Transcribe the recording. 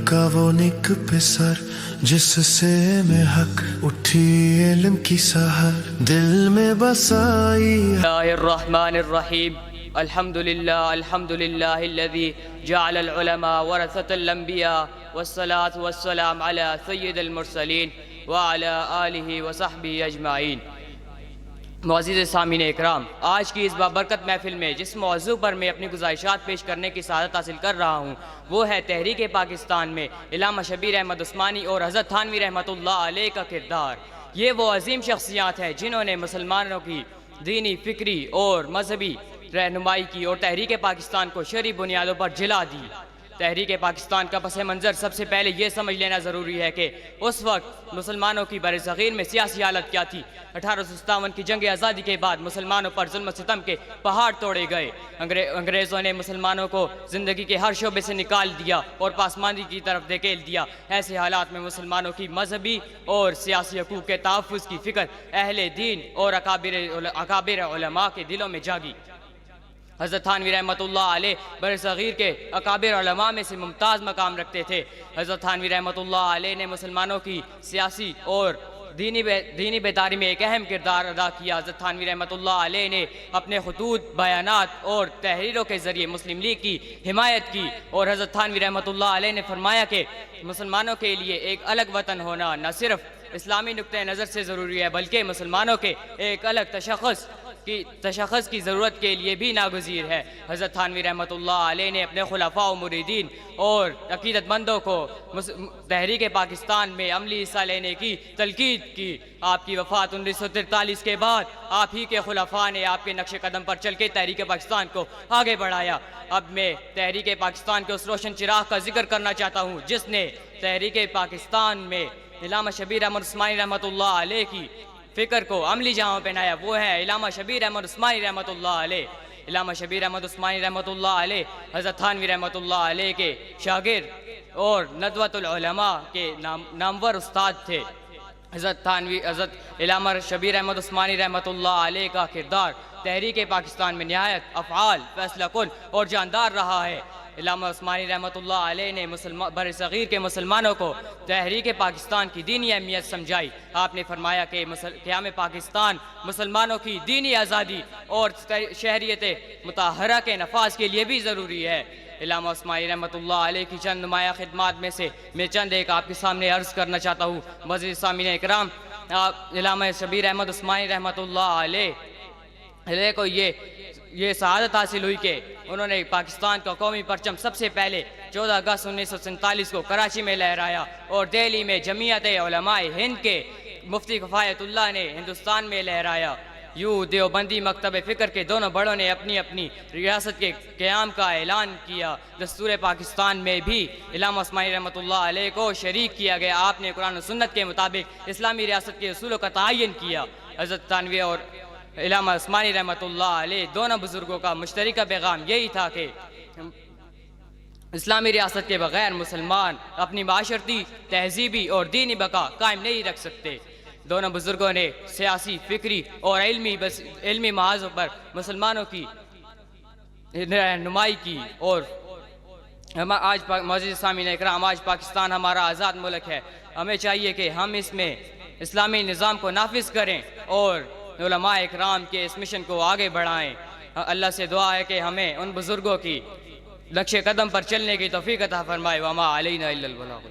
का वो निक पे सर जिससे में हक उठी इल्म की सहर दिल में बसाई। बिस्मिल्लाहिर्रहमानिर्रहीम अल्हम्दुलिल्लाहिल्लज़ी जअलल उलमा वरसतल अंबिया वस्सलातु वस्सलाम अला सय्यिदिल मुरसलीन व अला आलिहि व सहबिहि अजमाइन। मुअज़्ज़िज़ सामीन इकराम, आज की इस बाबरकत महफ़िल में जिस मौज़ू पर मैं अपनी गुज़ारिशात पेश करने की सआदत हासिल कर रहा हूँ वो है तहरीक पाकिस्तान में इल्लामा शब्बीर अहमद उस्मानी और हज़रत थानवी रहमतुल्लाह अलैह का किरदार। ये वो अजीम शख्सियात हैं जिन्होंने मुसलमानों की दीनी, फ़िक्री और मजहबी रहनुमाई की और तहरीक पाकिस्तान को शरई बुनियादों पर जिला दी। तहरीक पाकिस्तान का पस मंज़र सबसे पहले ये समझ लेना ज़रूरी है कि उस वक्त मुसलमानों की बरसग़ीर में सियासी हालत क्या थी। 1857 की जंग आज़ादी के बाद मुसलमानों पर जुल्म सितम के पहाड़ तोड़े गए। अंग्रेज़ों ने मुसलमानों को ज़िंदगी के हर शोबे से निकाल दिया और पासमानी की तरफ धकेल दिया। ऐसे हालात में मुसलमानों की मजहबी और सियासी हकूक़ के तहफ़्फ़ुज़ की फ़िक्र अहले दीन और अकाबिर उलमा के दिलों में जागी। हज़रत थानवी रहमतुल्लाह अलैह बरसग़ीर के अकाबिर उलमा में से मुमताज़ मकाम रखते थे। हज़रत थानवी रहमतुल्लाह अलैह ने मुसलमानों की सियासी और दीनी बेदारी में एक अहम किरदार अदा किया। हज़रत थानवी रहमतुल्लाह अलैह ने अपने खुतूत, बयानात और तहरीरों के ज़रिए मुस्लिम लीग की हिमायत की और हज़रत थानवी रहमतुल्लाह अलैह ने फरमाया कि मुसलमानों के लिए एक अलग वतन होना न सिर्फ़ इस्लामी नुक्ते नज़र से ज़रूरी है बल्कि मुसलमानों के एक अलग तशख़्ख़ुस की ज़रूरत के लिए भी नागुज़ीर है। हज़रत थानवी रहमतुल्लाह अलैह ने अपने खुलफ़ा व मुरीदीन और अक़ीदतमंदों को तहरीक पाकिस्तान में अमली हिस्सा लेने की तलकीद की। आपकी वफ़ात 1943 के बाद आप ही के खुलफ़ा ने आपके नक्श कदम पर चल के तहरीक पाकिस्तान को आगे बढ़ाया। अब मैं तहरीक पाकिस्तान के उस रोशन चिराग का जिक्र करना चाहता हूँ जिसने तहरीक पाकिस्तान में इल्लामा शब्बीर अहमद उस्मानी रहमतुल्लाह अलैह की फ़िक्र को अमली जहाँ पहनाया। वो है इल्लामा शब्बीर अहमद उस्मानी रहमतुल्लाह अलैह। इल्लामा शब्बीर अहमद उस्मानी रहमतुल्लाह अलैह हज़रत थानवी रहमतुल्लाह अलैह के शागिर्द और नदवतुल उलमा के नामवर उस्ताद थे। हज़रत इल्लामा शब्बीर अहमद उस्मानी रहमतुल्लाह अलैह का किरदार तहरीक पाकिस्तान में निहायत अफ़आल, फ़ैसला कुन और जानदार रहा है। इल्लामा उस्मानी रहमतुल्लाह अलैह ने बरसग़ीर के मुसलमानों को तहरीक पाकिस्तान की दीनी अहमियत समझाई। आपने फरमाया कि क़याम पाकिस्तान मुसलमानों की दीनी आज़ादी और शहरियत मुताहरा के नफाज के लिए भी ज़रूरी है। इल्लामा उस्मानी रहमतुल्लाह अलैह की चंद नुमाया खिदमात में से मैं चंद एक आपके सामने अर्ज़ करना चाहता हूँ। मुअज़्ज़िज़ सामीन इकराम, इल्लामा शब्बीर अहमद उस्मानी रहमतुल्लाह अलैह को ये सआदत हासिल हुई कि उन्होंने पाकिस्तान का कौमी परचम सबसे पहले 14 अगस्त 1947 को कराची में लहराया और दिल्ली में जमीयत उलमाए हिंद के मुफ्ती किफ़ायतुल्लाह ने हिंदुस्तान में लहराया। यूँ देवबंदी मकतब फ़िक्र के दोनों बड़ों ने अपनी अपनी रियासत के क़याम का ऐलान किया। दस्तूर पाकिस्तान में भी इल्लामा उस्मानी रहमतुल्लाह अलैह को शरीक किया गया। आपने कुरान और सुन्नत के मुताबिक इस्लामी रियासत के उसूलों का तयन किया। हज़रत थानवी और इल्लामा उस्मानी रहमतुल्लाह अलैह दोनों बुज़ुर्गों का मुश्तरका पैगाम यही था कि इस्लामी रियासत के बग़ैर मुसलमान अपनी माशरती, तहज़ीबी और दीनी बका कायम नहीं रख सकते। दोनों बुज़ुर्गों ने सियासी, फ़िक्री और इल्मी महाज़ों पर मुसलमानों की रहनुमाई की। और हम आज मुअज़्ज़िज़ सामीन इकराम, आज पाकिस्तान हमारा आज़ाद मुल्क है। हमें चाहिए कि हम इसमें इस्लामी निज़ाम को नाफिज़ करें और उलमा इकराम के इस मिशन को आगे बढ़ाएं। अल्लाह से दुआ है कि हमें उन बुज़ुर्गों की नक्शे कदम पर चलने की तौफ़ीक़ अता फ़रमाए। वमा अलैना इल्लल बलाग।